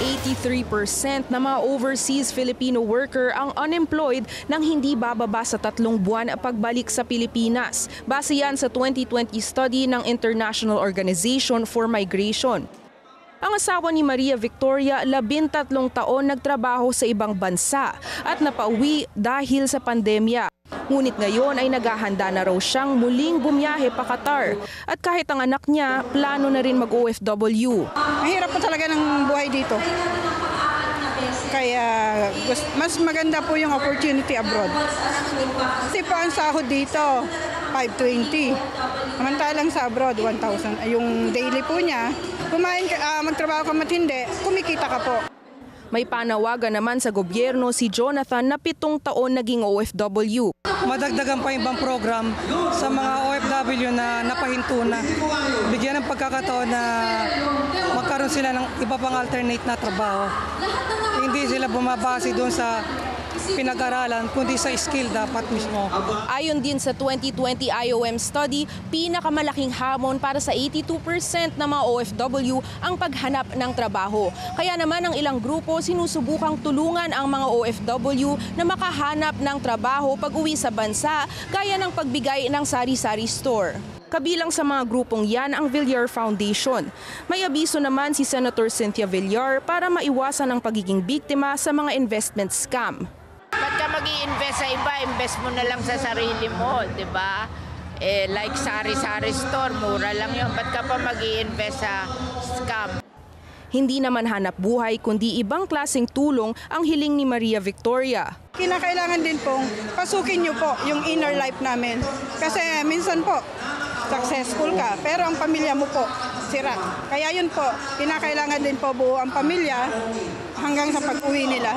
83% na mga overseas Filipino worker ang unemployed nang hindi bababa sa 3 buwan pagbalik sa Pilipinas. Base yan sa 2020 study ng International Organization for Migration. Ang asawa ni Maria Victoria, 13 taon nagtrabaho sa ibang bansa at napauwi dahil sa pandemya. Ngunit ngayon ay naghahanda na raw siyang muling bumiyahe pa Qatar. At kahit ang anak niya, plano na rin mag-OFW. Mahirap po talaga ng buhay dito. Kaya mas maganda po yung opportunity abroad. Kasi po ang sahod dito, 520. Samantalang sa abroad, 1,000. Yung daily po niya, magtrabaho ka matindi, kumikita ka po. May panawagan naman sa gobyerno si Jonathan na 7 taon naging OFW. Madagdagan pa yung ibang program sa mga OFW na napahinto na. Bigyan ng pagkakataon na magkaroon sila ng iba pang alternate na trabaho. Hindi sila bumabase doon sa pinag-aralan, kundi sa skill dapat mismo. Ayon din sa 2020 IOM study, pinakamalaking hamon para sa 82% ng mga OFW ang paghanap ng trabaho. Kaya naman ang ilang grupo sinusubukang tulungan ang mga OFW na makahanap ng trabaho pag uwi sa bansa, gaya ng pagbigay ng sari-sari store. Kabilang sa mga grupong yan ang Villar Foundation. May abiso naman si Senator Cynthia Villar para maiwasan ang pagiging biktima sa mga investment scam. Ba't ka mag-i-invest sa iba? Invest mo na lang sa sarili mo, di ba? Like sari-sari store, mura lang yun. Ba't ka pa mag-i-invest sa scam? Hindi naman hanap buhay kundi ibang klaseng tulong ang hiling ni Maria Victoria. Kinakailangan din pong pasukin niyo po yung inner life namin. Kasi minsan po, successful ka, pero ang pamilya mo po, sira. Kaya yun po, kinakailangan din po buo ang pamilya hanggang sa pag-uwi nila.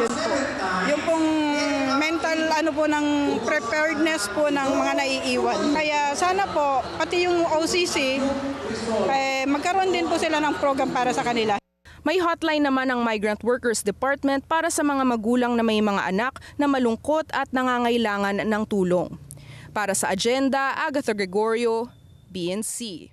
Yun po. Yung pong mental ng preparedness po ng mga naiiwan. Kaya sana po, pati yung OCC, magkaroon din po sila ng program para sa kanila. May hotline naman ang Migrant Workers Department para sa mga magulang na may mga anak na malungkot at nangangailangan ng tulong. Para sa Agenda, Agatha Gregorio, BNC.